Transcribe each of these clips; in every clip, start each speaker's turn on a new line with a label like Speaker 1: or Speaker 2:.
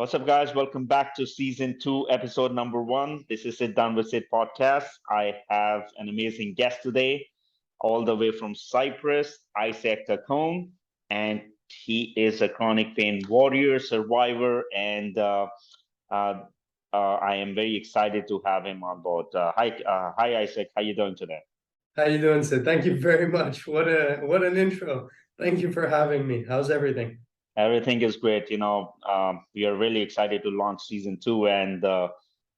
Speaker 1: What's up, guys? Welcome back to season two, episode number one. This is Sid Podcast. I have an amazing guest today, all the way from Cyprus, Isaac Kakone, and he is a chronic pain warrior, survivor, and uh, I am very excited to have him on board. Hi, Isaac. How you doing today?
Speaker 2: How you doing, Sid? Thank you very much. What an intro. Thank you for having me. How's everything?
Speaker 1: Everything is great. We are really excited to launch season two, and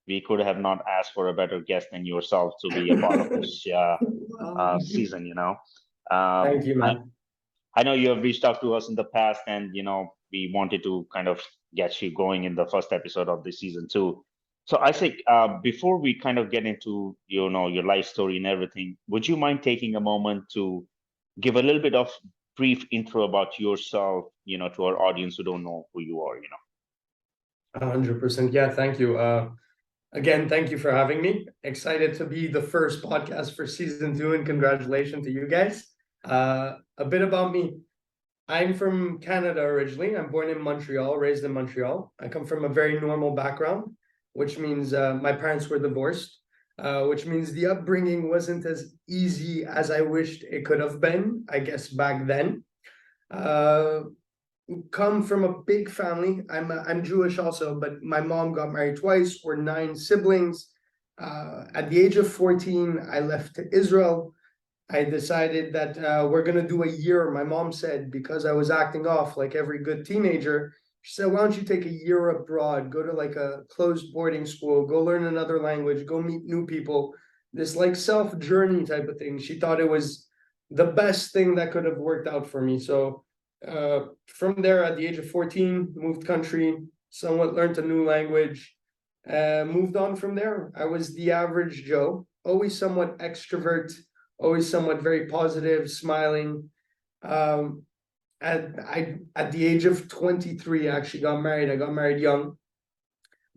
Speaker 1: we could have not asked for a better guest than yourself to be a part of this season.
Speaker 2: Thank you,
Speaker 1: I,
Speaker 2: man.
Speaker 1: I know you have reached out to us in the past, and we wanted to kind of get you going in the first episode of the season two. So I think before we kind of get into your life story and everything, would you mind taking a moment to give a little bit of brief intro about yourself, to our audience who don't know who you are?
Speaker 2: 100%. Yeah, thank you. Again, thank you for having me. Excited to be the first podcast for season two, and congratulations to you guys. A bit about me. I'm from Canada originally. I'm born in Montreal, raised in Montreal. I come from a very normal background, which means my parents were divorced, which means the upbringing wasn't as easy as I wished it could have been, I guess, back then. Uh, Come from a big family. I'm Jewish also, but my mom got married twice. We're nine siblings. At the age of 14, I left to Israel. I decided that we're gonna do a year. My mom said, because I was acting off like every good teenager, she said, "Why don't you take a year abroad? Go to like a closed boarding school. Go learn another language. Go meet new people." This like self journey type of thing. She thought it was the best thing that could have worked out for me. So from there, at the age of 14, moved country, somewhat learned a new language, moved on from there. I was the average Joe, always somewhat extrovert, always somewhat very positive, smiling. Um, at the age of 23, I actually got married. I got married young.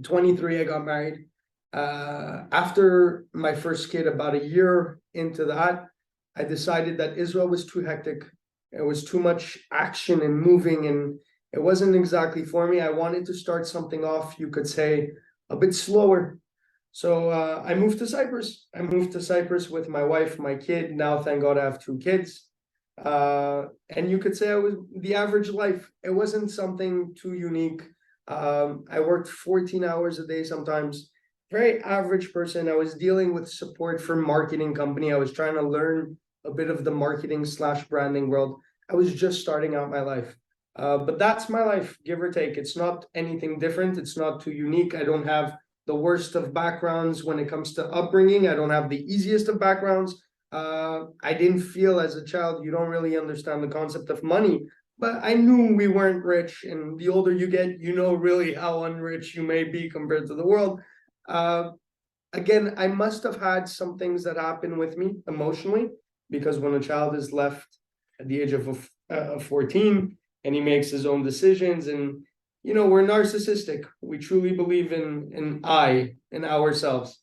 Speaker 2: 23, I got married. After my first kid, about a year into that, I decided that Israel was too hectic. It was too much action and moving, and it wasn't exactly for me. I wanted to start something off, you could say, a bit slower. So I moved to Cyprus. I moved to Cyprus with my wife, my kid. Now, thank God, I have two kids. And you could say I was the average life. It wasn't something too unique. I worked 14 hours a day sometimes. Very average person. I was dealing with support from marketing company. I was trying to learn a bit of the marketing slash branding world. I was just starting out my life. But that's my life, give or take. It's not anything different. It's not too unique. I don't have the worst of backgrounds when it comes to upbringing. I don't have the easiest of backgrounds. I didn't feel as a child, you don't really understand the concept of money, but I knew we weren't rich. And the older you get, you know really how unrich you may be compared to the world. Uh, Again, I must have had some things that happened with me emotionally, because when a child is left at the age of 14 and he makes his own decisions, and we're narcissistic, we truly believe in ourselves.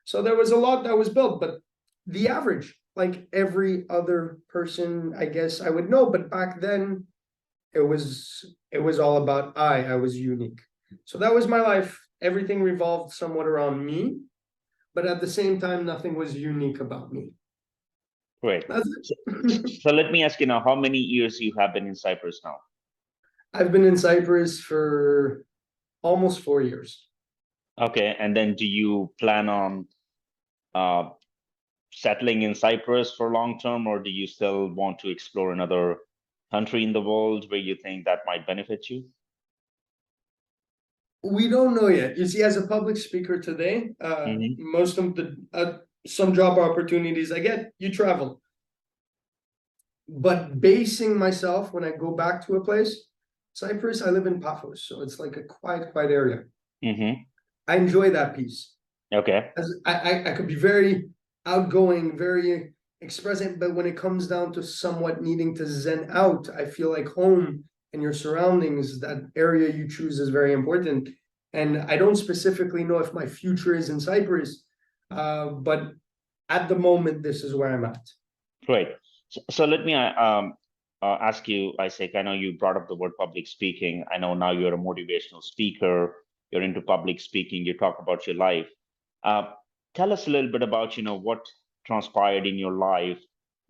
Speaker 2: So there was a lot that was built, but the average, like every other person, I guess I would know, but back then it was all about I was unique. So that was my life. Everything revolved somewhat around me, but at the same time, nothing was unique about me.
Speaker 1: Great.
Speaker 2: That's
Speaker 1: So,
Speaker 2: it.
Speaker 1: so let me ask you now, how many years you have been in Cyprus now?
Speaker 2: I've been in Cyprus for almost 4 years.
Speaker 1: Okay, and then do you plan on uh, settling in Cyprus for long term, or do you still want to explore another country in the world where you think that might benefit you?
Speaker 2: We don't know yet. You see, as a public speaker today,
Speaker 1: Hmm.
Speaker 2: most of the some job opportunities I get, you travel. But basing myself when I go back to a place, Cyprus, I live in Paphos, so it's like a quiet area.
Speaker 1: Hmm.
Speaker 2: I enjoy that piece.
Speaker 1: Okay.
Speaker 2: As I could be very outgoing, very expressive, but when it comes down to somewhat needing to zen out, I feel like home and your surroundings, that area you choose is very important. And I don't specifically know if my future is in Cyprus, but at the moment, this is where I'm at.
Speaker 1: Great. So let me ask you, Isaac. I know you brought up the word public speaking. I know now you're a motivational speaker. You're into public speaking. You talk about your life. Uh, Tell us a little bit about, what transpired in your life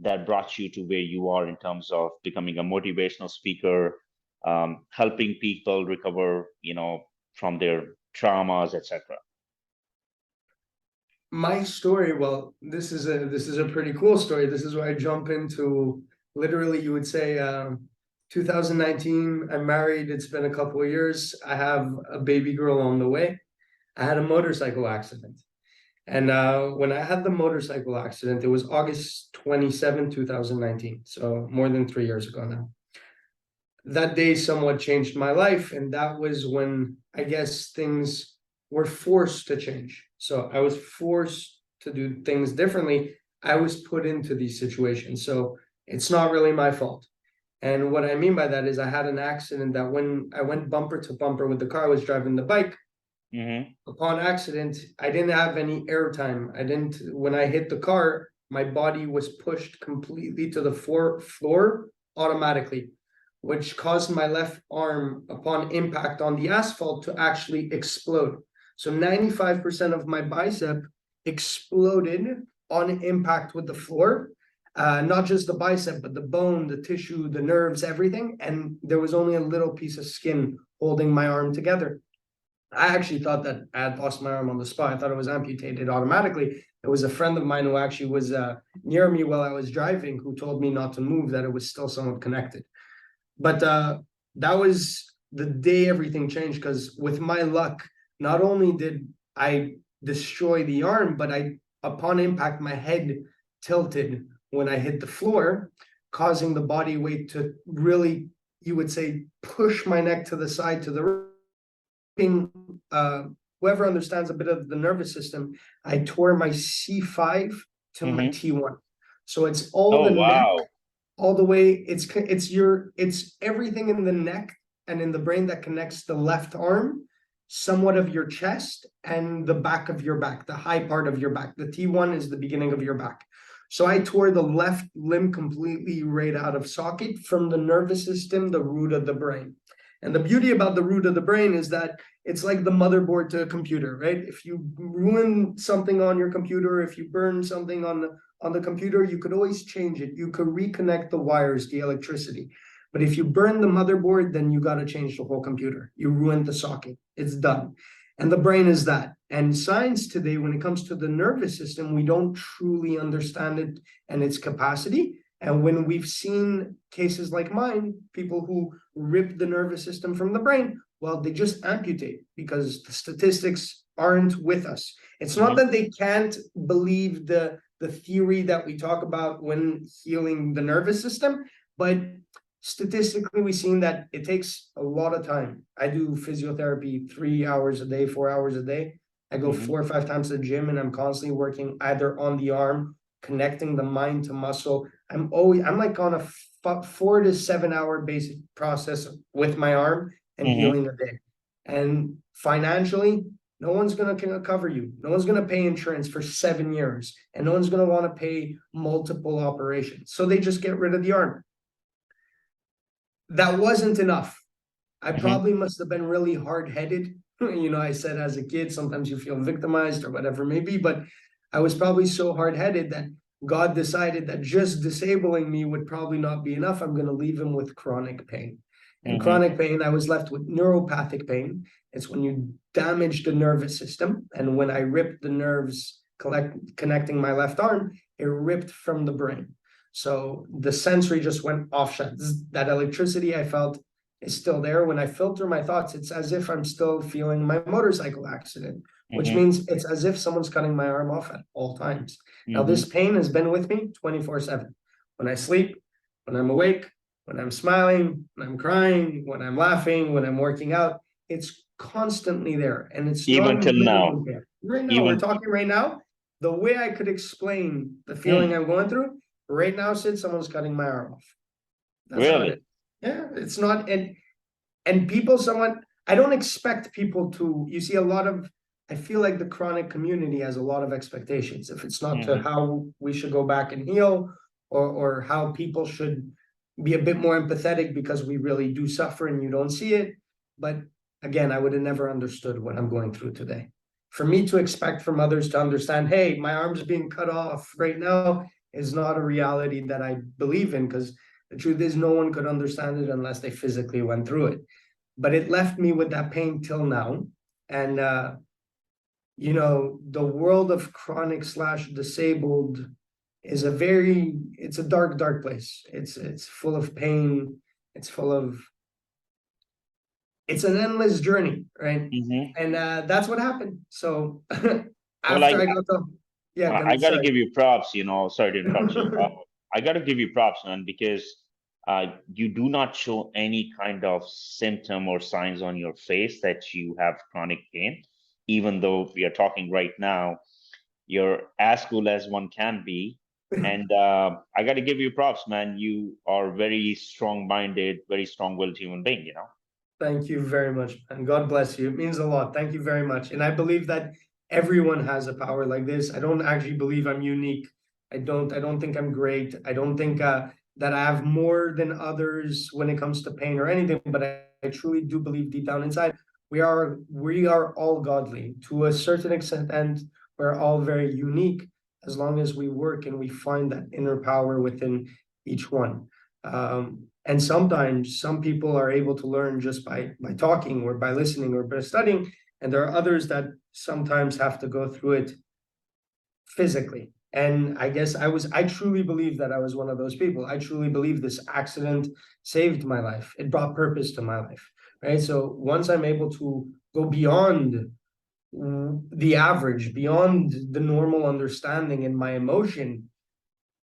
Speaker 1: that brought you to where you are in terms of becoming a motivational speaker, helping people recover, from their traumas, etc.
Speaker 2: My story, well, this is a pretty cool story. This is where I jump into, literally, you would say, 2019. I'm married. It's been a couple of years. I have a baby girl on the way. I had a motorcycle accident. And when I had the motorcycle accident, it was August 27, 2019. So more than 3 years ago now. That day somewhat changed my life. And that was when I guess things were forced to change. So I was forced to do things differently. I was put into these situations. So it's not really my fault. And what I mean by that is I had an accident that when I went bumper to bumper with the car, I was driving the bike.
Speaker 1: Mm-hmm.
Speaker 2: Upon accident, I didn't have any airtime. When I hit the car, my body was pushed completely to the floor automatically, which caused my left arm upon impact on the asphalt to actually explode. So 95% of my bicep exploded on impact with the floor. Not just the bicep, but the bone, the tissue, the nerves, everything. And there was only a little piece of skin holding my arm together. I actually thought that I had lost my arm on the spot. I thought it was amputated automatically. It was a friend of mine who actually was near me while I was driving who told me not to move, that it was still somewhat connected. But that was the day everything changed, because with my luck, not only did I destroy the arm, but upon impact, my head tilted when I hit the floor, causing the body weight to really, you would say, push my neck to the side, to the whoever understands a bit of the nervous system, I tore my C5 to my
Speaker 1: Mm-hmm.
Speaker 2: T1. So it's all
Speaker 1: Oh,
Speaker 2: the neck,
Speaker 1: wow.
Speaker 2: all the way. It's everything in the neck and in the brain that connects the left arm, somewhat of your chest, and the back of your back, the high part of your back. The T1 is the beginning of your back. So I tore the left limb completely right out of socket from the nervous system, the root of the brain. And the beauty about the root of the brain is that it's like the motherboard to a computer, right? If you ruin something on your computer, if you burn something on the computer, you could always change it. You could reconnect the wires, the electricity. But if you burn the motherboard, then you got to change the whole computer. You ruined the socket. It's done. And the brain is that. And science today, when it comes to the nervous system, we don't truly understand it and its capacity. And when we've seen cases like mine, people who rip the nervous system from the brain, well, they just amputate because the statistics aren't with us. It's not
Speaker 1: Mm-hmm.
Speaker 2: that they can't believe the theory that we talk about when healing the nervous system, but statistically, we've seen that it takes a lot of time. I do physiotherapy 3 hours a day, 4 hours a day. I go
Speaker 1: Mm-hmm.
Speaker 2: 4 or 5 times to the gym, and I'm constantly working either on the arm, connecting the mind to muscle. I'm like on a 4 to 7 hour basic process with my arm and
Speaker 1: Mm-hmm.
Speaker 2: healing a day. And financially, no one's going to cover you. No one's going to pay insurance for 7 years, and no one's going to want to pay multiple operations. So they just get rid of the arm. That wasn't enough. I
Speaker 1: Mm-hmm.
Speaker 2: probably must have been really hard-headed. I said as a kid, sometimes you feel victimized or whatever it may be, but I was probably so hard-headed that God decided that just disabling me would probably not be enough. I'm going to leave him with chronic pain. And
Speaker 1: Mm-hmm.
Speaker 2: chronic pain, I was left with neuropathic pain. It's when you damage the nervous system. And when I ripped the nerves connecting my left arm, it ripped from the brain. So the sensory just went offset. That electricity I felt is still there. When I filter my thoughts, it's as if I'm still feeling my motorcycle accident, which
Speaker 1: Mm-hmm.
Speaker 2: means it's as if someone's cutting my arm off at all times. Now,
Speaker 1: Mm-hmm.
Speaker 2: this pain has been with me 24/7. When I sleep, when I'm awake, when I'm smiling, when I'm crying, when I'm laughing, when I'm working out, it's constantly there. And it's not
Speaker 1: Even
Speaker 2: a
Speaker 1: till now.
Speaker 2: little bit. Right now, we're
Speaker 1: Even.
Speaker 2: talking right now. The way I could explain the feeling
Speaker 1: Mm,
Speaker 2: I'm going through right now, Sid, someone's cutting my arm off. That's how it
Speaker 1: really?
Speaker 2: is. Yeah, it's not. And people somewhat, I don't expect people to, you see a lot of, I feel like the chronic community has a lot of expectations. If it's not to
Speaker 1: Mm-hmm.
Speaker 2: how we should go back and heal, or how people should be a bit more empathetic because we really do suffer and you don't see it. But again, I would have never understood what I'm going through today. For me to expect from others to understand, hey, my arm's being cut off right now, is not a reality that I believe in, because the truth is no one could understand it unless they physically went through it. But it left me with that pain till now. And you know, the world of chronic / disabled is it's a dark place. It's full of pain. It's full of, it's an endless journey, right?
Speaker 1: Hmm.
Speaker 2: And that's what happened. So
Speaker 1: Well,
Speaker 2: after I got the, yeah,
Speaker 1: I got to
Speaker 2: sorry.
Speaker 1: give you props. Sorry to interrupt you. I got to give you props, man, because you do not show any kind of symptom or signs on your face that you have chronic pain. Even though we are talking right now, you're as cool as one can be. And I got to give you props, man. You are very strong-minded, very strong-willed human being.
Speaker 2: Thank you very much, and God bless you. It means a lot. Thank you very much. And I believe that everyone has a power like this. I don't actually believe I'm unique. I don't think I'm great. I don't think that I have more than others when it comes to pain or anything, but I truly do believe deep down inside we are all godly to a certain extent, and we're all very unique as long as we work and we find that inner power within each one. And sometimes some people are able to learn just by talking or by listening or by studying, and there are others that sometimes have to go through it physically. And I guess I truly believe that I was one of those people. I truly believe this accident saved my life. It brought purpose to my life, right? So once I'm able to go beyond the average, beyond the normal understanding in my emotion,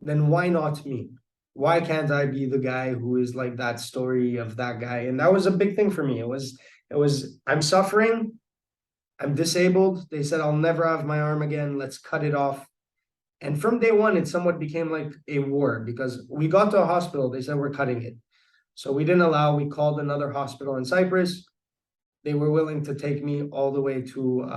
Speaker 2: then why not me? Why can't I be the guy who is like that story of that guy? And that was a big thing for me. It was I'm suffering, I'm disabled. They said I'll never have my arm again. Let's cut it off. And from day one, it somewhat became like a war because we got to a hospital. They said we're cutting it. So we didn't allow, we called another hospital in Cyprus. They were willing to take me all the way to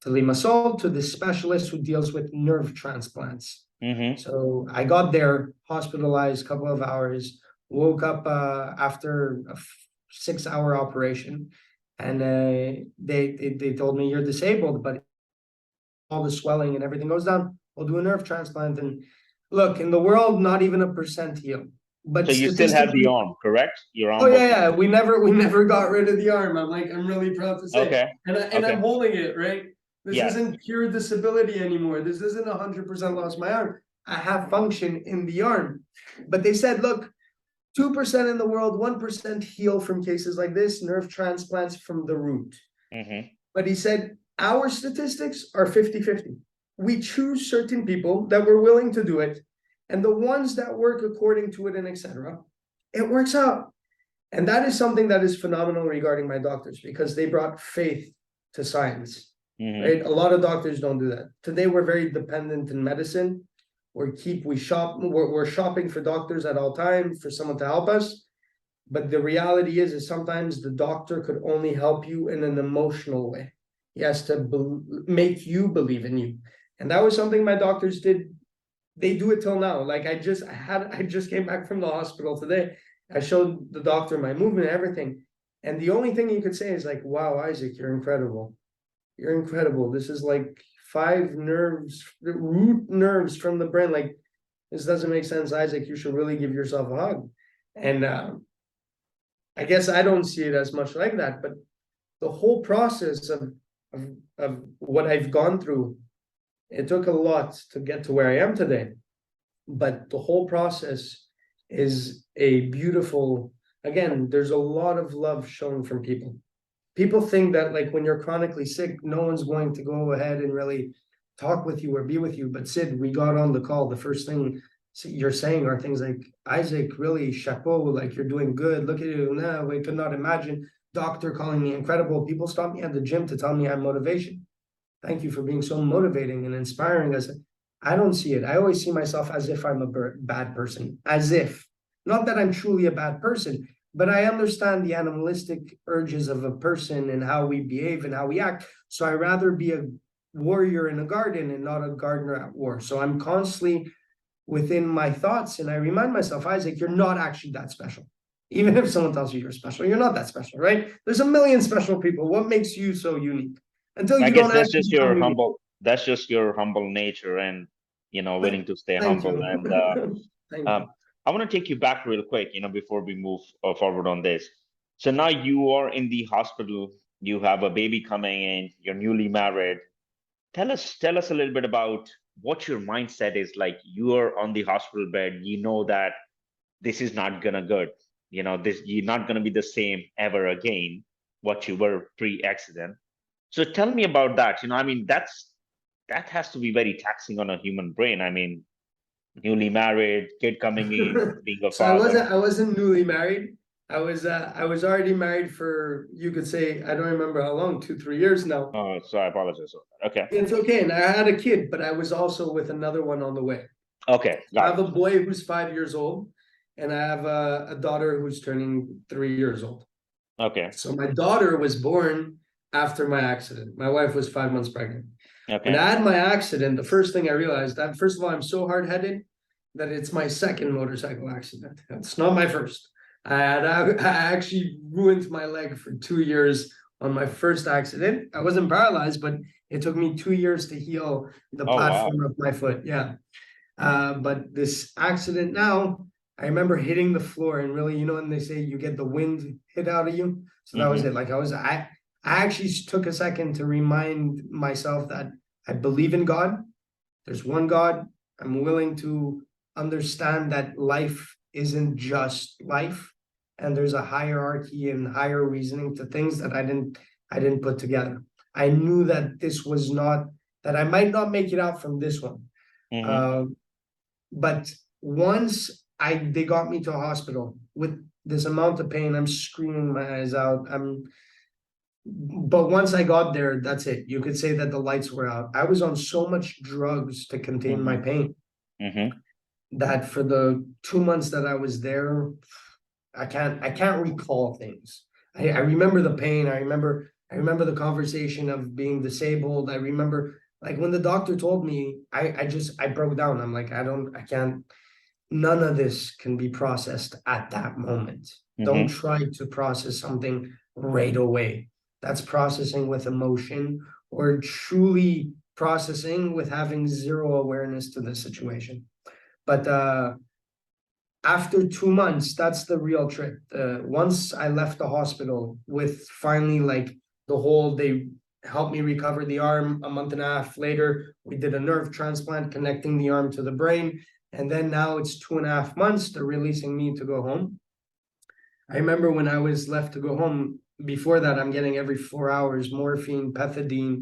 Speaker 2: Limassol, to this specialist who deals with nerve transplants.
Speaker 1: Hmm.
Speaker 2: So I got there, hospitalized a couple of hours, woke up after a 6-hour operation, and they told me you're disabled, but all the swelling and everything goes down, we'll do a nerve transplant. And look, in the world, not even a percent healed.
Speaker 1: So
Speaker 2: But
Speaker 1: you still have the
Speaker 2: statistically,
Speaker 1: arm, correct? Your
Speaker 2: oh
Speaker 1: arm was
Speaker 2: yeah,
Speaker 1: not.
Speaker 2: yeah, we never got rid of the arm. I'm really proud to say,
Speaker 1: Okay.
Speaker 2: and I'm
Speaker 1: Okay.
Speaker 2: holding it, right. This
Speaker 1: Yes.
Speaker 2: isn't pure disability anymore. This isn't 100% lost my arm. I have function in the arm, but they said, look, 2% in the world, 1% heal from cases like this, nerve transplants from the root.
Speaker 1: Hmm.
Speaker 2: But he said, our statistics are 50-50. We choose certain people that were willing to do it, and the ones that work according to it and etc., it works out. And that is something that is phenomenal regarding my doctors, because they brought faith to science,
Speaker 1: Hmm.
Speaker 2: right? A lot of doctors don't do that. Today, we're very dependent in medicine. We're shopping for doctors at all times for someone to help us. But the reality is sometimes the doctor could only help you in an emotional way. He has to make you believe in you. And that was something my doctors did. They do it till now. Like I just came back from the hospital today. I showed the doctor my movement and everything. And the only thing you could say is like, wow, Isaac, you're incredible. You're incredible. This is like 5 nerves, root nerves from the brain. Like, this doesn't make sense, Isaac. You should really give yourself a hug. And I guess I don't see it as much like that, but the whole process of, of what I've gone through, it took a lot to get to where I am today. But the whole process is a beautiful, again, there's a lot of love shown from people. People think that like when you're chronically sick, no one's going to go ahead and really talk with you or be with you. But Sid, we got on the call. The first thing you're saying are things like, Isaac, really chapeau, like you're doing good. Look at you. No, we could not imagine. Doctor calling me incredible. People stop me at the gym to tell me I have motivation. Thank you for being so motivating and inspiring. As I don't see it. I always see myself as if I'm a bad person, as if, not that I'm truly a bad person, but I understand the animalistic urges of a person and how we behave and how we act. So I rather be a warrior in a garden and not a gardener at war. So I'm constantly within my thoughts, and I remind myself, Isaac, you're not actually that special. Even if someone tells you you're special, you're not that special, right? There's a million special people. What makes you so unique? Until
Speaker 1: I
Speaker 2: you
Speaker 1: guess
Speaker 2: don't actually become unique.
Speaker 1: that's just your humble nature, and willing to stay
Speaker 2: Thank
Speaker 1: humble.
Speaker 2: you.
Speaker 1: And
Speaker 2: Thank
Speaker 1: um,
Speaker 2: you.
Speaker 1: I want to take you back real quick, before we move forward on this. So now you are in the hospital, you have a baby coming in, you're newly married. Tell us a little bit about what your mindset is like. You are on the hospital bed, you know that this is not gonna good. This, you're not gonna be the same ever again, what you were pre-accident. So tell me about that. I mean, that has to be very taxing on a human brain. I mean, newly married, kid coming in, being a
Speaker 2: So I
Speaker 1: father.
Speaker 2: wasn't newly married. I was already married for, you could say, I don't remember how long, 2, 3 years now.
Speaker 1: Oh, so I apologize for that. Okay.
Speaker 2: It's okay. And I had a kid, but I was also with another one on the way.
Speaker 1: Okay,
Speaker 2: I
Speaker 1: got
Speaker 2: have
Speaker 1: it.
Speaker 2: a boy who's 5 years old, and I have a daughter who's turning 3 years old.
Speaker 1: Okay.
Speaker 2: So my daughter was born after my accident. My wife was 5 months pregnant. When
Speaker 1: Okay.
Speaker 2: I had my accident, the first thing I realized that, first of all, I'm so hard-headed that it's my second motorcycle accident. It's not my first. I actually ruined my leg for 2 years on my first accident. I wasn't paralyzed, but it took me 2 years to heal the
Speaker 1: Oh, wow.
Speaker 2: platform of my foot. Yeah. But this accident now, I remember hitting the floor and really, when they say you get the wind hit out of you. So that was
Speaker 1: Mm-hmm.
Speaker 2: it. Like I actually took a second to remind myself that I believe in God. There's one God. I'm willing to understand that life isn't just life, and there's a hierarchy and higher reasoning to things that I didn't put together. I knew that this was not, that I might not make it out from this one.
Speaker 1: Mm-hmm.
Speaker 2: Uh, but once they got me to a hospital with this amount of pain, I'm screaming my eyes out. But once I got there, that's it. You could say that the lights were out. I was on so much drugs to contain my
Speaker 1: Mm-hmm.
Speaker 2: pain
Speaker 1: Mm-hmm.
Speaker 2: that for the 2 months that I was there, I can't recall things. I remember the pain. I remember the conversation of being disabled. I remember, like, when the doctor told me, I broke down. I'm like, I can't, none of this can be processed at that moment. Don't
Speaker 1: Mm-hmm.
Speaker 2: try to process something right away. That's processing with emotion, or truly processing with having zero awareness to the situation. But after 2 months, that's the real trip. Once I left the hospital with finally, like, they helped me recover the arm. A month and a half later, we did a nerve transplant connecting the arm to the brain. And then now it's 2.5 months. They're releasing me to go home. I remember when I was left to go home, before that, I'm getting every 4 hours morphine, pethidine,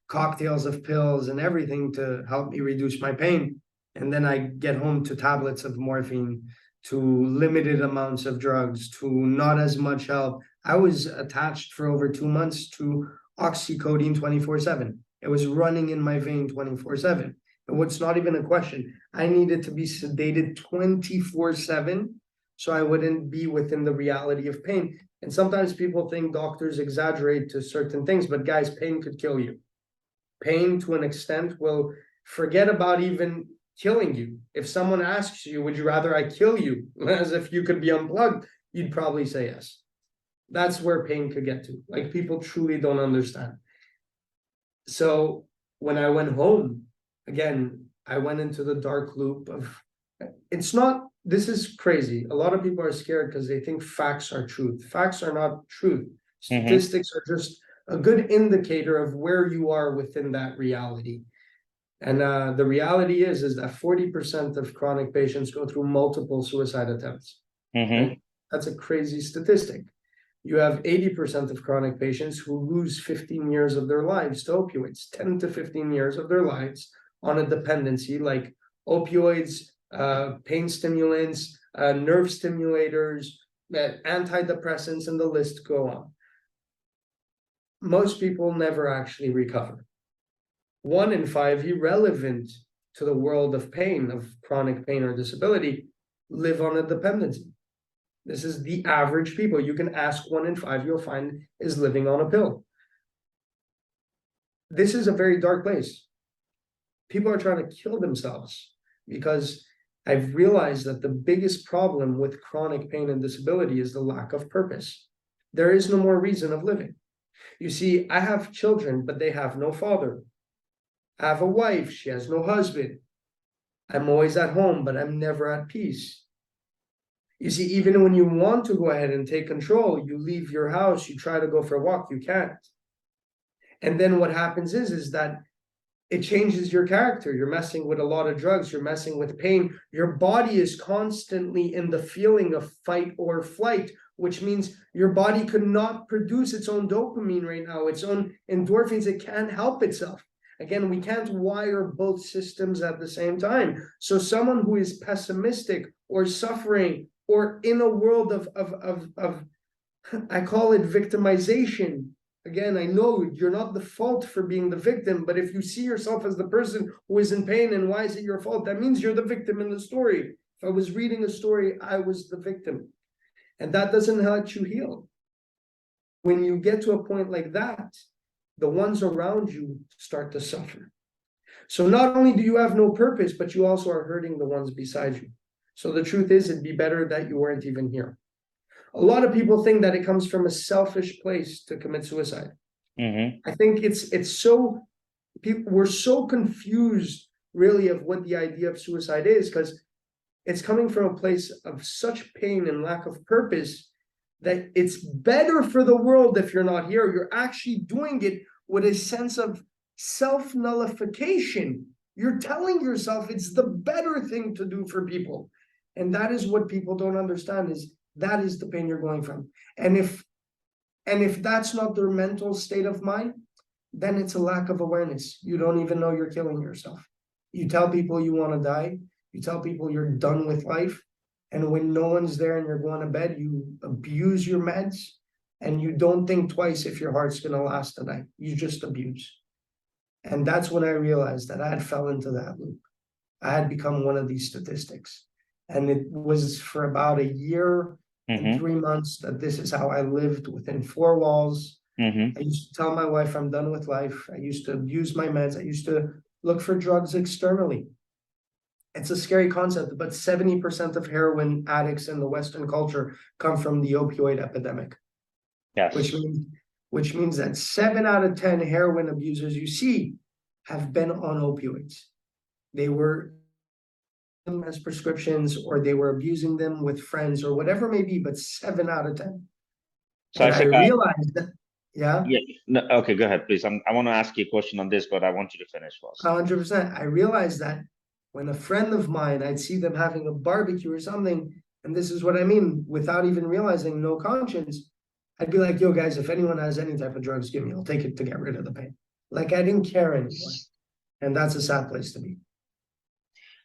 Speaker 2: cocktails of pills, and everything to help me reduce my pain. And then I get home to tablets of morphine, to limited amounts of drugs, to not as much help. I was attached for over 2 months to oxycodone 24/7. It was running in my vein 24/7. And what's not even a question, I needed to be sedated 24/7 so I wouldn't be within the reality of pain. And sometimes people think doctors exaggerate to certain things, but guys, pain could kill you. Pain, to an extent, will forget about even killing you. If someone asks you, would you rather I kill you, as if you could be unplugged, you'd probably say yes. That's where pain could get to. Like, people truly don't understand. So when I went home, again, I went into the dark loop of, it's not, this is crazy. A lot of people are scared because they think facts are truth. Facts are not truth.
Speaker 1: Mm-hmm.
Speaker 2: Statistics are just a good indicator of where you are within that reality. And the reality is that 40% of chronic patients go through multiple suicide attempts.
Speaker 1: Mm-hmm.
Speaker 2: Right? That's a crazy statistic. You have 80% of chronic patients who lose 15 years of their lives to opioids, 10 to 15 years of their lives on a dependency like opioids, pain stimulants, nerve stimulators, antidepressants, and the list go on. Most people never actually recover. 1 in 5, irrelevant to the world of pain, of chronic pain or disability, live on a dependency. This is the average people. You can ask 1 in 5, you'll find is living on a pill. This is a very dark place. People are trying to kill themselves because I've realized that the biggest problem with chronic pain and disability is the lack of purpose. There is no more reason of living. You see, I have children, but they have no father. I have a wife, she has no husband. I'm always at home, but I'm never at peace. You see, even when you want to go ahead and take control, you leave your house, you try to go for a walk, you can't. And then what happens is that it changes your character. You're messing with a lot of drugs, you're messing with pain. Your body is constantly in the feeling of fight or flight, which means your body could not produce its own dopamine right now, its own endorphins. It can't help itself. Again, we can't wire both systems at the same time. So someone who is pessimistic or suffering or in a world of I call it victimization. Again, I know you're not the fault for being the victim, but if you see yourself as the person who is in pain and why is it your fault, that means you're the victim in the story. If I was reading a story, I was the victim. And that doesn't let you heal. When you get to a point like that, the ones around you start to suffer. So not only do you have no purpose, but you also are hurting the ones beside you. So the truth is, it'd be better that you weren't even here. A lot of people think that it comes from a selfish place to commit suicide. I think it's so we're so confused really of what the idea of suicide is, because it's coming from a place of such pain and lack of purpose that it's better for the world if you're not here. You're actually doing it with a sense of self-nullification. You're telling yourself it's the better thing to do for people. And that is what people don't understand, is that is the pain you're going from. And if that's not their mental state of mind, then it's a lack of awareness. You don't even know you're killing yourself. You tell people you want to die. You tell people you're done with life. And when no one's there and you're going to bed, you abuse your meds and you don't think twice if your heart's going to last the night. You just abuse. And that's when I realized that I had fell into that loop. I had become one of these statistics. And it was for about a year and 3 months that this is how I lived within four walls. I used to tell my wife I'm done with life. I used to abuse my meds. I used to look for drugs externally. It's a scary concept, but 70% of heroin addicts in the Western culture come from the opioid epidemic.
Speaker 1: Yes.
Speaker 2: Which means that 7 out of 10 heroin abusers you see have been on opioids. They were as prescriptions, or they were abusing them with friends, or whatever it may be, but 7 out of 10.
Speaker 1: So
Speaker 2: and
Speaker 1: Isaac,
Speaker 2: I realized that, yeah,
Speaker 1: no, okay, go ahead, please. I want to ask you a question on this, but I want you to finish first.
Speaker 2: 100%. I realized that when a friend of mine, I'd see them having a barbecue or something, and this is what I mean, without even realizing, no conscience, I'd be like, yo, guys, if anyone has any type of drugs, give me, I'll take it to get rid of the pain. Like, I didn't care anymore. And that's a sad place to be.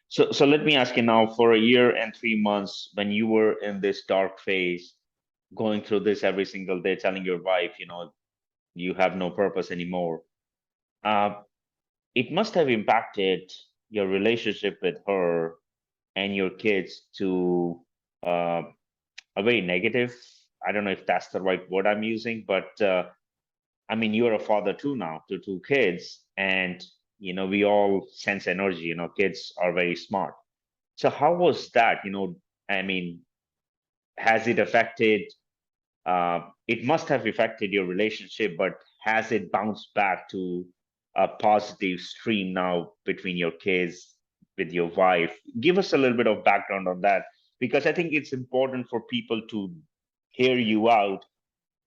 Speaker 1: So let me ask you now, for a year and 3 months, when you were in this dark phase, going through this every single day, telling your wife, you have no purpose anymore, it must have impacted your relationship with her and your kids to a very negative. I don't know if that's the right word I'm using, but I mean, you're a father too now to 2 kids, and we all sense energy. Kids are very smart. So how was that? I mean, has it affected? It must have affected your relationship, but has it bounced back to a positive stream now between your kids, with your wife? Give us a little bit of background on that, because I think it's important for people to hear you out,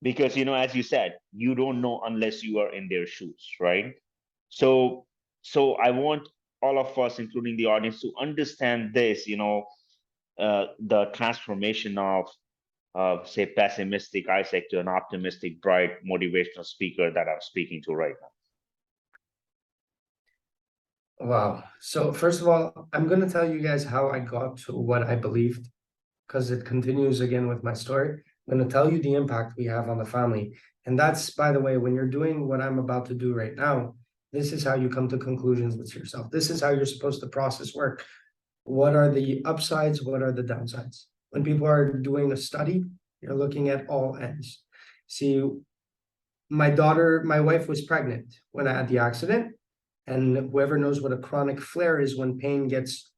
Speaker 1: because as you said, you don't know unless you are in their shoes, right? So I want all of us, including the audience, to understand this, the transformation of say pessimistic Isaac to an optimistic, bright, motivational speaker that I'm speaking to right now.
Speaker 2: Wow. So first of all, I'm going to tell you guys how I got to what I believed, because it continues again with my story. I'm going to tell you the impact we have on the family. And that's, by the way, when you're doing what I'm about to do right now, this is how you come to conclusions with yourself. This is how you're supposed to process work. What are the upsides? What are the downsides? When people are doing a study, you're looking at all ends. See, my wife was pregnant when I had the accident. And whoever knows what a chronic flare is, when pain gets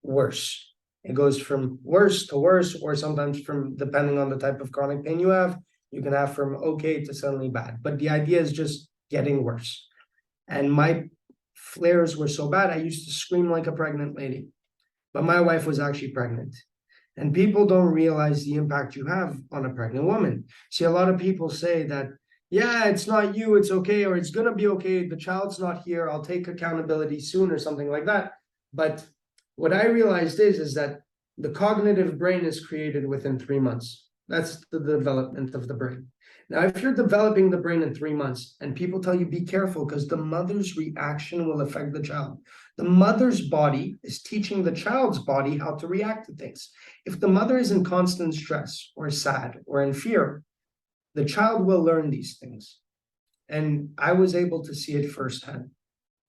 Speaker 2: worse. It goes from worse to worse, or sometimes from, depending on the type of chronic pain you have, you can have from okay to suddenly bad. But the idea is just getting worse. And my flares were so bad, I used to scream like a pregnant lady. But my wife was actually pregnant. And people don't realize the impact you have on a pregnant woman. See, a lot of people say that, yeah, it's not you, it's okay, or it's going to be okay. The child's not here. I'll take accountability soon, or something like that. But what I realized is that the cognitive brain is created within 3 months. That's the development of the brain. Now, if you're developing the brain in 3 months and people tell you be careful because the mother's reaction will affect the child. The mother's body is teaching the child's body how to react to things. If the mother is in constant stress or sad or in fear, the child will learn these things. And I was able to see it firsthand.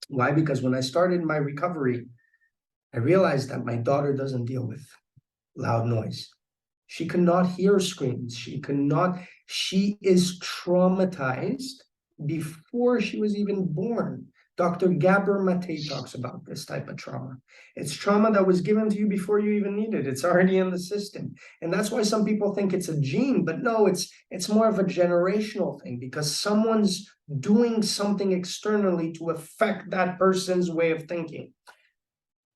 Speaker 2: Why? Because when I started my recovery, I realized that my daughter doesn't deal with loud noise. She cannot hear screams. She is traumatized before she was even born. Dr. Gabor Mate talks about this type of trauma. It's trauma that was given to you before you even need it. It's already in the system. And that's why some people think it's a gene, but no, it's more of a generational thing, because someone's doing something externally to affect that person's way of thinking.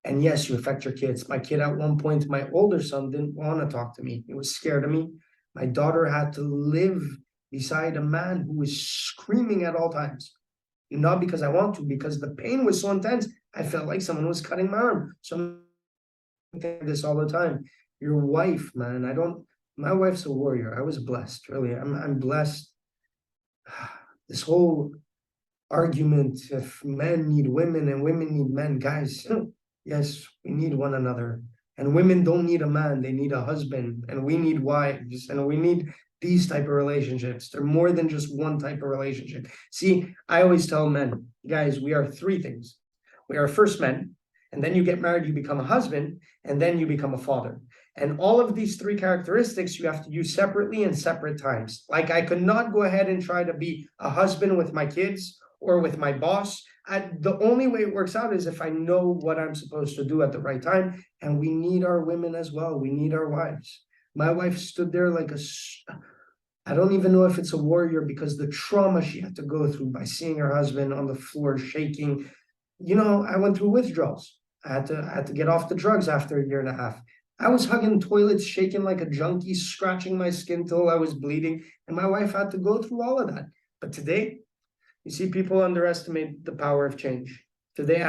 Speaker 2: And yes, you affect your kids. My kid at one point, my older son didn't want to talk to me. He was scared of me. My daughter had to live beside a man who was screaming at all times. Not because I want to, because the pain was so intense. I felt like someone was cutting my arm. So I think this all the time. Your wife, man, my wife's a warrior. I was blessed, really. I'm blessed. This whole argument, if men need women and women need men, guys, yes, we need one another. And women don't need a man, they need a husband. And we need wives, and we need these type of relationships. They're more than just one type of relationship. See, I always tell men, guys, we are three things. We are first men, and then you get married, you become a husband, and then you become a father. And all of these three characteristics you have to use separately in separate times. Like, I could not go ahead and try to be a husband with my kids or with my boss. The only way it works out is if I know what I'm supposed to do at the right time. And we need our women as well. We need our wives. My wife stood there like I don't even know if it's a warrior, because the trauma she had to go through by seeing her husband on the floor shaking. I went through withdrawals. I had to get off the drugs after a year and a half. I was hugging toilets, shaking like a junkie, scratching my skin till I was bleeding. And my wife had to go through all of that. But today, you see, people underestimate the power of change. Today,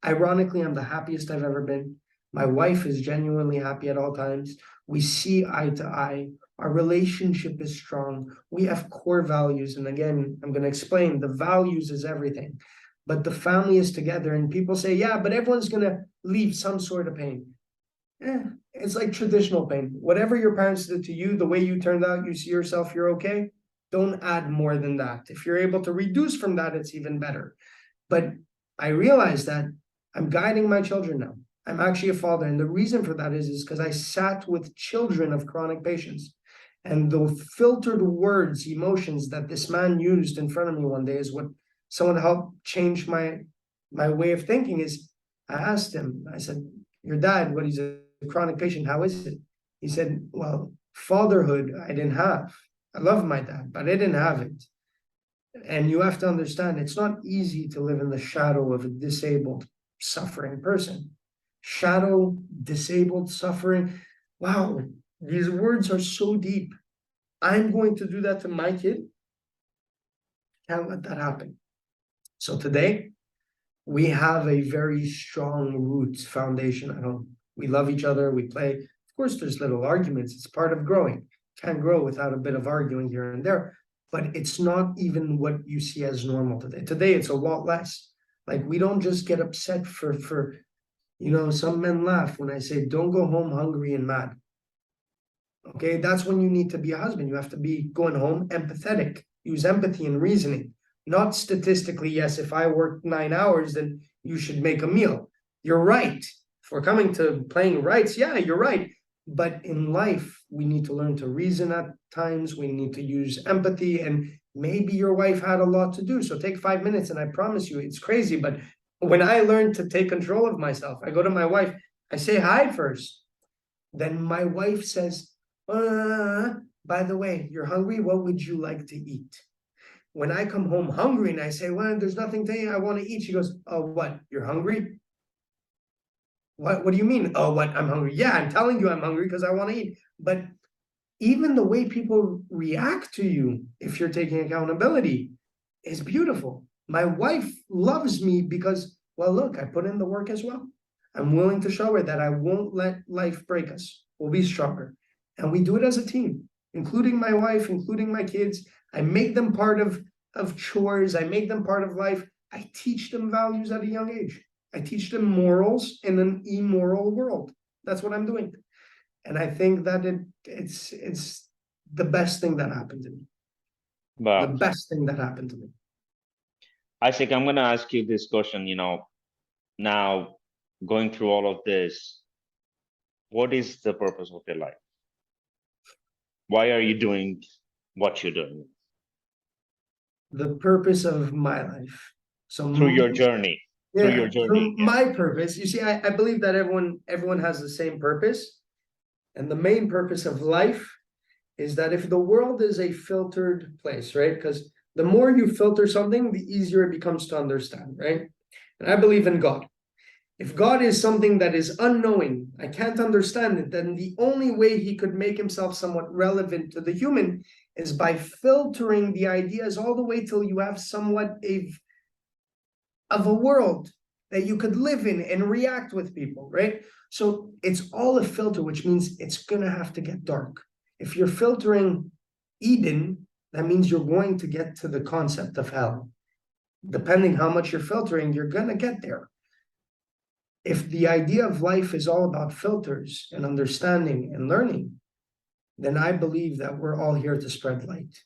Speaker 2: ironically, I'm the happiest I've ever been. My wife is genuinely happy at all times. We see eye to eye. Our relationship is strong. We have core values. And again, I'm going to explain, the values is everything. But the family is together, and people say, yeah, but everyone's going to leave some sort of pain. It's like traditional pain. Whatever your parents did to you, the way you turned out, you see yourself, you're okay. Don't add more than that. If you're able to reduce from that, it's even better. But I realized that I'm guiding my children now. I'm actually a father. And the reason for that is because I sat with children of chronic patients. And the filtered words, emotions that this man used in front of me one day is what someone helped change my way of thinking. Is I asked him, I said, your dad, what, he's a chronic patient, how is it? He said, well, fatherhood, I didn't have. I love my dad, but I didn't have it. And you have to understand, it's not easy to live in the shadow of a disabled, suffering person. Shadow, disabled, suffering. Wow, these words are so deep. I'm going to do that to my kid. Can't let that happen. So today, we have a very strong roots foundation at home. We love each other, we play. Of course, there's little arguments. It's part of growing. Can't grow without a bit of arguing here and there. But it's not even what you see as normal today. Today, it's a lot less. Like, we don't just get upset for some men laugh when I say, don't go home hungry and mad. Okay, that's when you need to be a husband. You have to be going home empathetic. Use empathy and reasoning. Not statistically, yes, if I work 9 hours, then you should make a meal. You're right. If we're coming to playing rights, yeah, you're right. But in life, we need to learn to reason at times. We need to use empathy. And maybe your wife had a lot to do. So take 5 minutes, and I promise you, it's crazy. But when I learned to take control of myself, I go to my wife, I say hi first. Then my wife says, by the way, you're hungry? What would you like to eat? When I come home hungry and I say, well, there's nothing to eat, I want to eat. She goes, oh, what? You're hungry? What do you mean? Oh, what? I'm hungry. Yeah, I'm telling you I'm hungry because I want to eat. But even the way people react to you, if you're taking accountability, is beautiful. My wife loves me because, well, look, I put in the work as well. I'm willing to show her that I won't let life break us. We'll be stronger. And we do it as a team, including my wife, including my kids. I make them part of chores. I make them part of life. I teach them values at a young age. I teach them morals in an immoral world. That's what I'm doing. And I think that it's the best thing that happened to me. The
Speaker 1: Wow.
Speaker 2: best thing that happened to me.
Speaker 1: Isaac, I'm going to ask you this question, now going through all of this, what is the purpose of your life? Why are you doing what you're doing?
Speaker 2: The purpose of my life. So
Speaker 1: Through your journey. Through your
Speaker 2: yeah,
Speaker 1: journey.
Speaker 2: from my purpose, you see, I believe that everyone has the same purpose. And the main purpose of life is that if the world is a filtered place, right? Because the more you filter something, the easier it becomes to understand, right? And I believe in God. If God is something that is unknowing, I can't understand it, then the only way he could make himself somewhat relevant to the human is by filtering the ideas all the way till you have somewhat of a world that you could live in and react with people, right? So it's all a filter, which means it's gonna have to get dark. If you're filtering Eden, that means you're going to get to the concept of hell. Depending how much you're filtering, you're gonna get there. If the idea of life is all about filters and understanding and learning, then I believe that we're all here to spread light.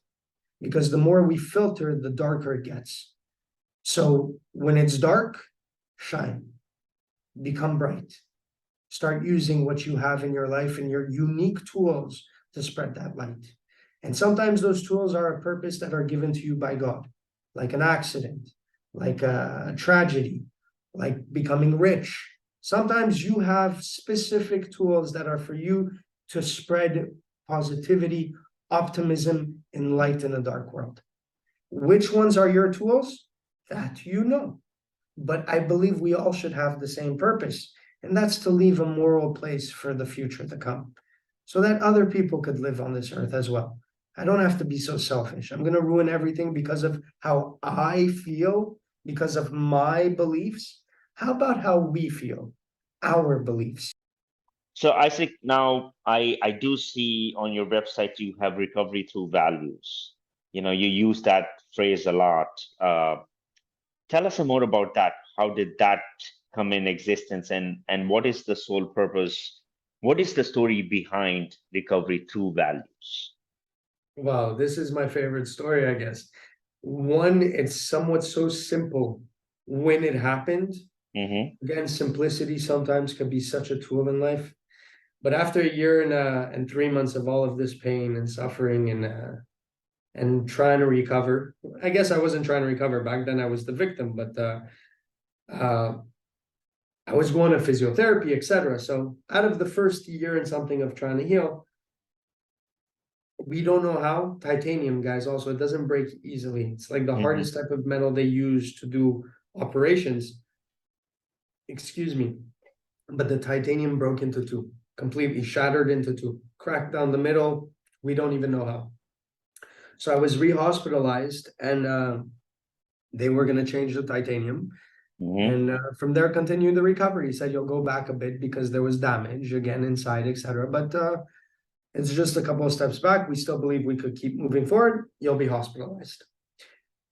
Speaker 2: Because the more we filter, the darker it gets. So when it's dark, shine, become bright. Start using what you have in your life and your unique tools to spread that light. And sometimes those tools are a purpose that are given to you by God, like an accident, like a tragedy, like becoming rich. Sometimes you have specific tools that are for you to spread positivity, optimism, and light in a dark world. Which ones are your tools? That you know. But I believe we all should have the same purpose, and that's to leave a moral place for the future to come, so that other people could live on this earth as well. I don't have to be so selfish. I'm going to ruin everything because of how I feel, because of my beliefs. How about how we feel, our beliefs?
Speaker 1: So Isaac, now I do see on your website you have recovery through values. You use that phrase a lot. Tell us more about that. How did that come in existence, and what is the sole purpose? What is the story behind recovery through values?
Speaker 2: Wow, this is my favorite story, I guess. One, it's somewhat so simple when it happened.
Speaker 1: Mm-hmm.
Speaker 2: Again, simplicity sometimes can be such a tool in life. But after a year and 3 months of all of this pain and suffering and trying to recover, I guess I wasn't trying to recover back then. I was the victim, but uh, I was going to physiotherapy, etc. So out of the first year and something of trying to heal, we don't know how. Titanium, guys, also, it doesn't break easily. It's like the
Speaker 1: Mm-hmm.
Speaker 2: hardest type of metal they use to do operations. Excuse me. But the titanium broke into two, completely shattered into two, cracked down the middle. We don't even know how. So I was re-hospitalized, and they were going to change the titanium.
Speaker 1: Mm-hmm.
Speaker 2: And from there, continue the recovery. He said you'll go back a bit because there was damage again inside, etc. But it's just a couple of steps back. We still believe we could keep moving forward. You'll be hospitalized.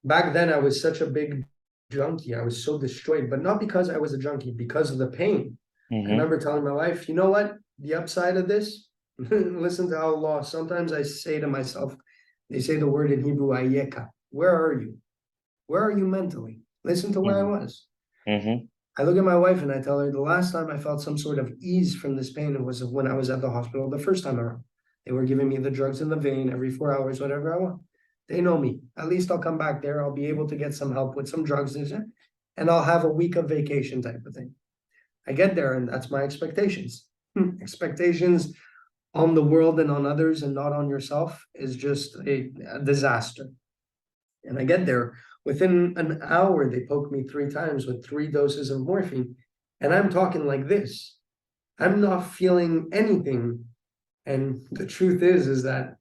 Speaker 2: Back then, I was such a big junkie. I was so destroyed, but not because I was a junkie, because of the pain. I
Speaker 1: Mm-hmm.
Speaker 2: remember telling my wife, you know what? The upside of this, listen to Allah. Sometimes I say to myself, they say the word in Hebrew, ayeka. Where are you? Where are you mentally? Listen to where I was.
Speaker 1: Mm-hmm.
Speaker 2: I look at my wife and I tell her the last time I felt some sort of ease from this pain was when I was at the hospital the first time around. They were giving me the drugs in the vein every 4 hours, whatever I want. They know me. At least I'll come back there. I'll be able to get some help with some drugs and I'll have a week of vacation type of thing. I get there and that's my expectations. Expectations on the world and on others and not on yourself is just a disaster. And I get there. Within an hour, they poke me 3 times with 3 doses of morphine. And I'm talking like this. I'm not feeling anything. And the truth is that,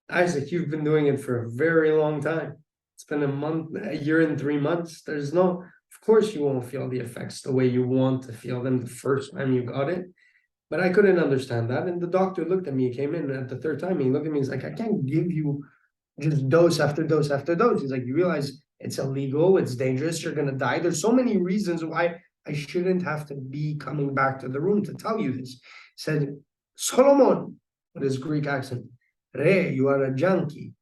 Speaker 2: Isaac, you've been doing it for a very long time. It's been a year and 3 months. Of course, you won't feel the effects the way you want to feel them the first time you got it. But I couldn't understand that. And the doctor looked at me, he came in at the third time. He looked at me, he's like, I can't give you just dose after dose after dose. He's like, you realize it's illegal, it's dangerous, you're going to die. There's so many reasons why I shouldn't have to be coming back to the room to tell you this. He said, Solomon, with his Greek accent, Re, you are a junkie.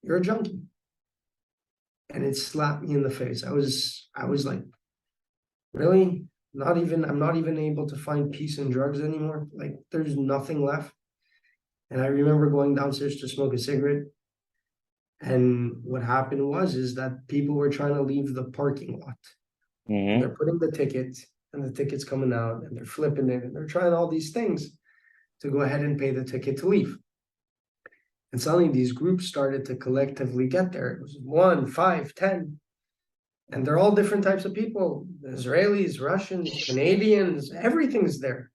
Speaker 2: You're a junkie. And it slapped me in the face. I was like, really? I'm not even able to find peace in drugs anymore. Like, there's nothing left. And I remember going downstairs to smoke a cigarette. And what happened is that people were trying to leave the parking lot.
Speaker 1: Mm-hmm.
Speaker 2: They're putting the ticket, and the ticket's coming out, and they're flipping it, and they're trying all these things to go ahead and pay the ticket to leave. And suddenly these groups started to collectively get there. It was 1, 5, 10. And they're all different types of people. Israelis, Russians, Canadians, everything's there.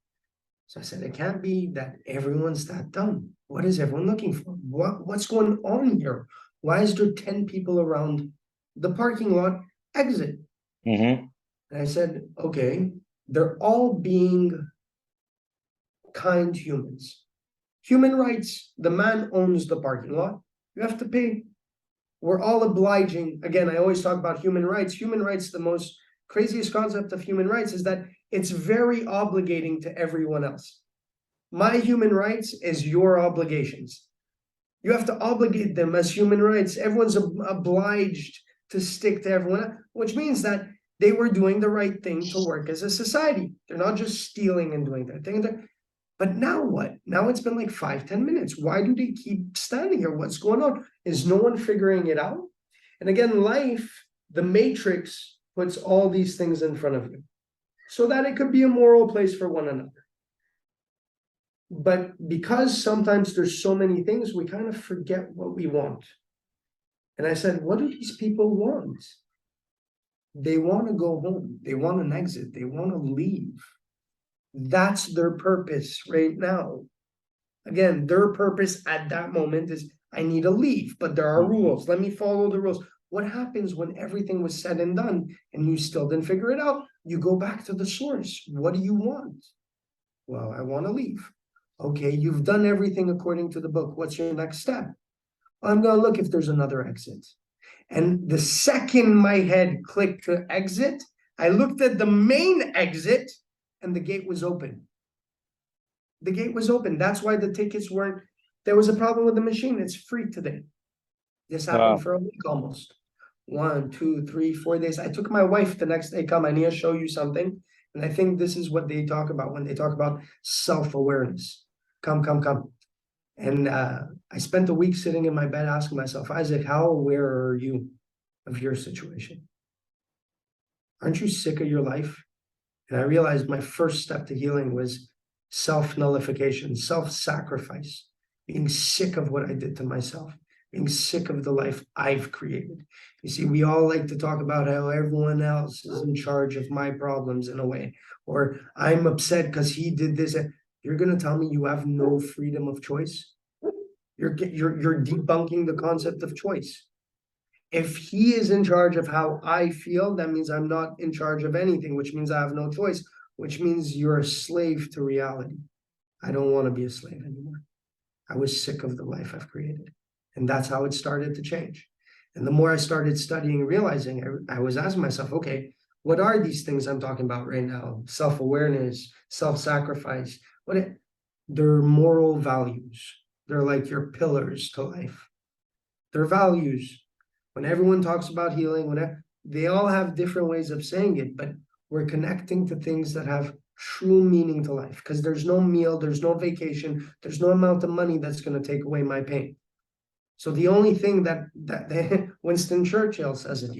Speaker 2: So I said, it can't be that everyone's that dumb. What is everyone looking for? What's going on here? Why is there 10 people around the parking lot exit?
Speaker 1: Mm-hmm.
Speaker 2: And I said, okay, they're all being kind humans. Human rights, the man owns the parking lot. You have to pay. We're all obliging. Again, I always talk about human rights. Human rights, the most craziest concept of human rights is that it's very obligating to everyone else. My human rights is your obligations. You have to obligate them as human rights. Everyone's obliged to stick to everyone, which means that they were doing the right thing to work as a society. They're not just stealing and doing their thing. But now what? Now it's been like 5-10 minutes. Why do they keep standing here? What's going on? Is no one figuring it out? And again, life, the matrix, puts all these things in front of you so that it could be a moral place for one another. But because sometimes there's so many things, we kind of forget what we want. And I said, what do these people want? They want to go home. They want an exit. They want to leave. That's their purpose right now. Again, their purpose at that moment is, I need to leave, but there are rules. Let me follow the rules. What happens when everything was said and done and you still didn't figure it out? You go back to the source. What do you want? Well, I want to leave. Okay, you've done everything according to the book. What's your next step? I'm going to look if there's another exit. And the second my head clicked to exit, I looked at the main exit and the gate was open. The gate was open. That's why the tickets weren't. There was a problem with the machine. It's free today. This happened for a week almost. 1, 2, 3, 4 days. I took my wife the next day. Come, I need to show you something. And I think this is what they talk about when they talk about self-awareness. Come. And I spent a week sitting in my bed asking myself, Isaac, how aware are you of your situation? Aren't you sick of your life? And I realized my first step to healing was self-nullification, self-sacrifice, being sick of what I did to myself, being sick of the life I've created. You see, we all like to talk about how everyone else is in charge of my problems in a way, or I'm upset because he did this. You're going to tell me you have no freedom of choice? You're debunking the concept of choice. If he is in charge of how I feel, that means I'm not in charge of anything, which means I have no choice, which means you're a slave to reality. I don't want to be a slave anymore. I was sick of the life I've created. And that's how it started to change. And the more I started studying and realizing, I was asking myself, okay, what are these things I'm talking about right now? Self-awareness, self-sacrifice. They're moral values. They're like your pillars to life. They're values. When everyone talks about healing, they all have different ways of saying it, but we're connecting to things that have true meaning to life, because there's no meal, there's no vacation, there's no amount of money that's going to take away my pain. So the only thing that Winston Churchill says it,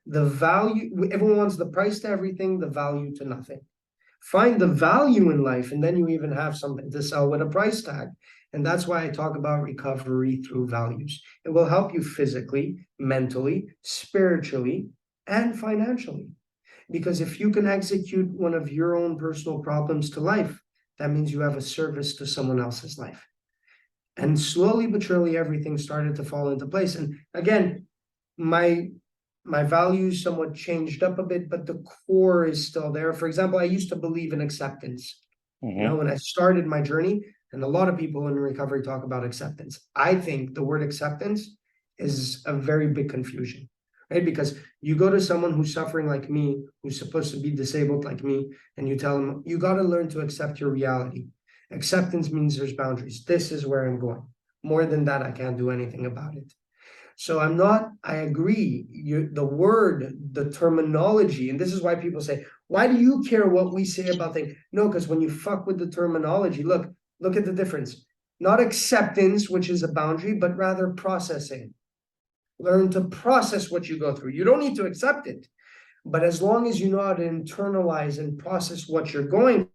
Speaker 2: the value, everyone wants the price to everything, the value to nothing. Find the value in life, and then you even have something to sell with a price tag. And that's why I talk about recovery through values. It will help you physically, mentally, spiritually, and financially. Because if you can execute one of your own personal problems to life, that means you have a service to someone else's life. And slowly but surely, everything started to fall into place. And again, my values somewhat changed up a bit, but the core is still there. For example, I used to believe in acceptance.
Speaker 1: Mm-hmm.
Speaker 2: When I started my journey, and a lot of people in recovery talk about acceptance. I think the word acceptance is a very big confusion, right? Because you go to someone who's suffering like me, who's supposed to be disabled like me, and you tell them, you got to learn to accept your reality. Acceptance means there's boundaries. This is where I'm going. More than that, I can't do anything about it. So I agree, the word, the terminology, and this is why people say, why do you care what we say about things? No, because when you fuck with the terminology, look at the difference. Not acceptance, which is a boundary, but rather processing. Learn to process what you go through. You don't need to accept it. But as long as you know how to internalize and process what you're going,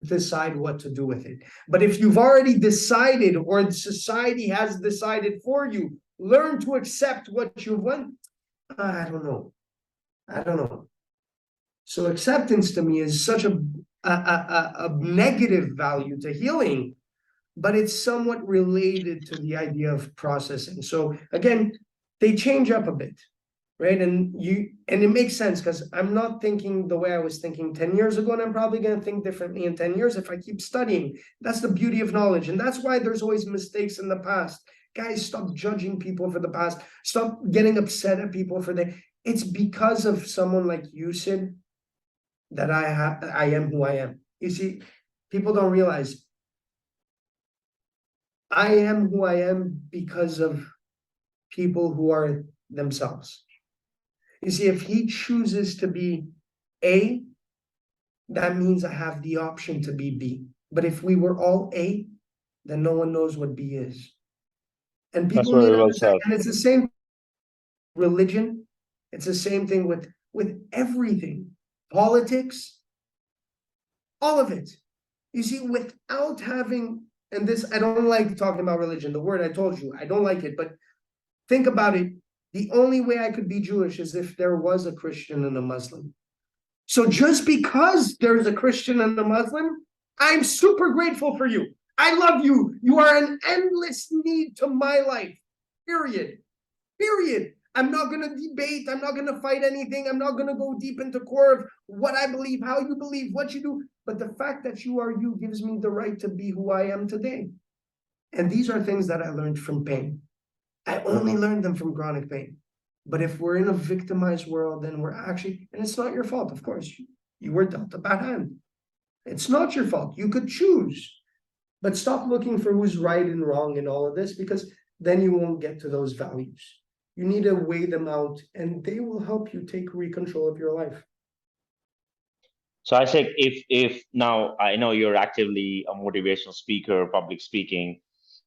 Speaker 2: decide what to do with it. But if you've already decided, or society has decided for you, learn to accept what you want. I don't know. So acceptance to me is such a negative value to healing, but it's somewhat related to the idea of processing. So again, they change up a bit, right? And it makes sense, because I'm not thinking the way I was thinking 10 years ago, and I'm probably going to think differently in 10 years if I keep studying. That's the beauty of knowledge. And that's why there's always mistakes in the past. Guys, stop judging people for the past. Stop getting upset at people for it's because of someone like you, Sid, that I am who I am. You see, people don't realize I am who I am because of people who are themselves. You see, if he chooses to be A, that means I have the option to be B. But if we were all A, then no one knows what B is. And
Speaker 1: That's
Speaker 2: people need
Speaker 1: very
Speaker 2: to
Speaker 1: well
Speaker 2: understand,
Speaker 1: said.
Speaker 2: and it's the same religion, it's the same thing with everything. Politics, all of it. You see, without having, and this, I don't like talking about religion, the word I told you, I don't like it, but think about it. The only way I could be Jewish is if there was a Christian and a Muslim. So just because there's a Christian and a Muslim, I'm super grateful for you. I love you. You are an endless need to my life. Period. I'm not going to debate. I'm not going to fight anything. I'm not going to go deep into core of what I believe, how you believe, what you do. But the fact that you are you gives me the right to be who I am today. And these are things that I learned from pain. I only learned them from chronic pain. But if we're in a victimized world, then we're actually, and it's not your fault, of course. You were dealt a bad hand. It's not your fault. You could choose. But stop looking for who's right and wrong in all of this, because then you won't get to those values. You need to weigh them out, and they will help you take control of your life.
Speaker 1: So I said, if now I know you're actively a motivational speaker, public speaking.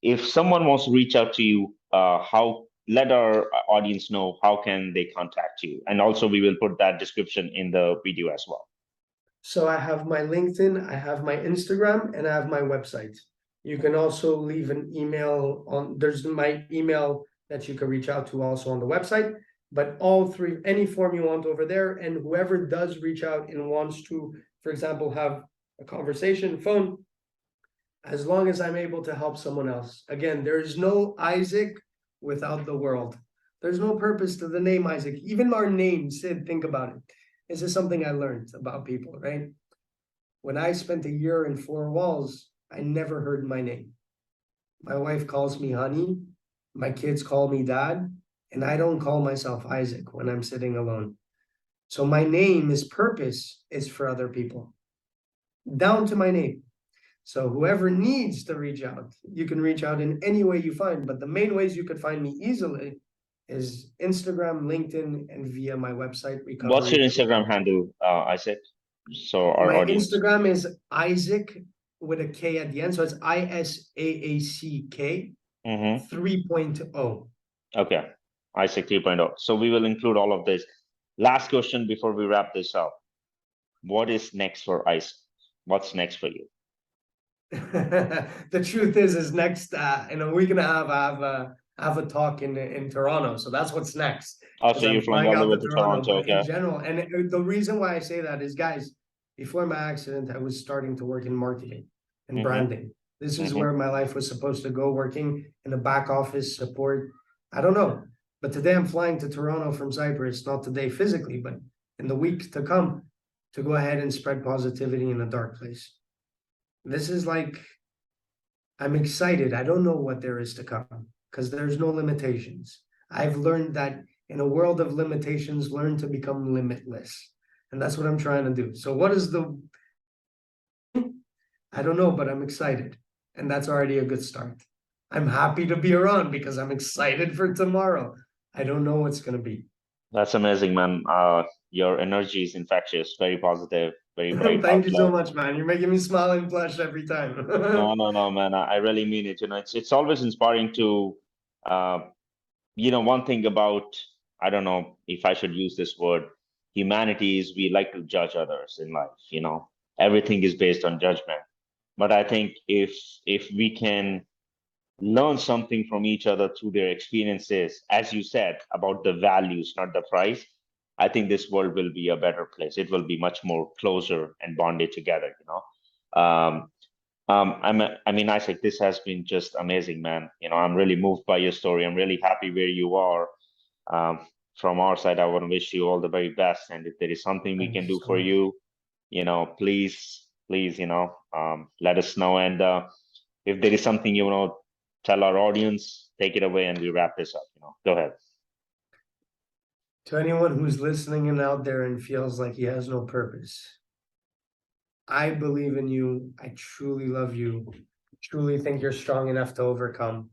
Speaker 1: If someone wants to reach out to you, how let our audience know how can they contact you, and also we will put that description in the video as well.
Speaker 2: So I have my LinkedIn, I have my Instagram, and I have my website. You can also leave an email on, there's my email that you can reach out to also on the website, but all three, any form you want over there, and whoever does reach out and wants to, for example, have a conversation, phone, as long as I'm able to help someone else. Again, there is no Isaac without the world. There's no purpose to the name Isaac. Even our name, Sid, think about it. This is something I learned about people, right? When I spent a year in four walls, I never heard my name. My wife calls me honey. My kids call me dad. And I don't call myself Isaac when I'm sitting alone. So my name, is purpose, is for other people, down to my name. So whoever needs to reach out, you can reach out in any way you find. But the main ways you could find me easily is Instagram, LinkedIn, and via my website,
Speaker 1: What's your
Speaker 2: Recovery.
Speaker 1: Instagram handle, Isaac? So our
Speaker 2: My
Speaker 1: audience.
Speaker 2: Instagram is Isaac with a K at the end. So it's ISAACK
Speaker 1: Mm-hmm.
Speaker 2: 3.0.
Speaker 1: Okay, Isaac 3.0. So we will include all of this. Last question before we wrap this up. what is next for Isaac? What's next for you?
Speaker 2: The truth is next in a week and a half I have a talk in Toronto, so that's what's next.
Speaker 1: Oh,
Speaker 2: Because
Speaker 1: so you're
Speaker 2: I'm
Speaker 1: flying
Speaker 2: flying
Speaker 1: all the
Speaker 2: out
Speaker 1: way
Speaker 2: to
Speaker 1: to
Speaker 2: Toronto,
Speaker 1: Toronto,
Speaker 2: but in
Speaker 1: okay?
Speaker 2: general, and the reason why I say that is, guys, before my accident, I was starting to work in marketing and
Speaker 1: Mm-hmm,
Speaker 2: branding. This is
Speaker 1: mm-hmm.
Speaker 2: where my life was supposed to go, working in the back office support. I don't know, but today I'm flying to Toronto from Cyprus, not today physically, but in the week to come, to go ahead and spread positivity in a dark place. This is like, I'm excited. I don't know what there is to come because there's no limitations. I've learned that in a world of limitations, learn to become limitless. And that's what I'm trying to do. So, what is the, I don't know, but I'm excited. And that's already a good start. I'm happy to be around because I'm excited for tomorrow. I don't know what's going to be.
Speaker 1: That's amazing, man. Your energy is infectious, very positive, very bright
Speaker 2: Thank you so
Speaker 1: outlook.
Speaker 2: much, man. You're making me smile and blush every
Speaker 1: No,
Speaker 2: time.
Speaker 1: no, no, man. I really mean it. It's always inspiring to, uh, one thing about, I don't know if I should use this word, humanity is we like to judge others in life. Everything is based on judgment. But I think if we can learn something from each other through their experiences, as you said, about the values, not the price, I think this world will be a better place. It will be much more closer and bonded together. I mean, Isaac, this has been just amazing, man. I'm really moved by your story. I'm really happy where you are. Um, from our side, I want to wish you all the very best. And if there is something we
Speaker 2: Thank
Speaker 1: can
Speaker 2: you
Speaker 1: do
Speaker 2: so
Speaker 1: for
Speaker 2: much.
Speaker 1: you, please, let us know. And if there is something you want to tell our audience, take it away and we wrap this up. Go ahead.
Speaker 2: To anyone who's listening and out there and feels like he has no purpose, I believe in you. I truly love you. Truly think you're strong enough to overcome.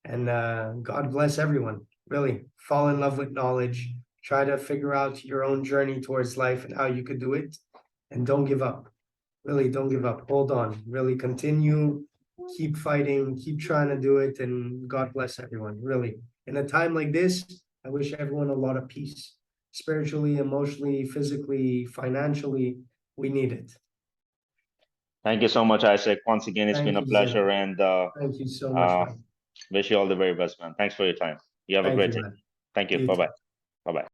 Speaker 2: And God bless everyone. Really, fall in love with knowledge. Try to figure out your own journey towards life and how you could do it. And don't give up. Really, don't give up. Hold on. Really, continue. Keep fighting. Keep trying to do it. And God bless everyone. Really, in a time like this, I wish everyone a lot of peace, spiritually, emotionally, physically, financially. We need it.
Speaker 1: Thank you so much, Isaac. Once again, it's been
Speaker 2: Thank
Speaker 1: a
Speaker 2: you, Sid.
Speaker 1: pleasure and
Speaker 2: Thank you so much,
Speaker 1: uh,
Speaker 2: man.
Speaker 1: wish you all the very best, man. Thanks for your time. You have a
Speaker 2: Thank
Speaker 1: great
Speaker 2: you,
Speaker 1: day.
Speaker 2: man.
Speaker 1: Thank you.
Speaker 2: You
Speaker 1: Bye
Speaker 2: too.
Speaker 1: bye. Bye bye.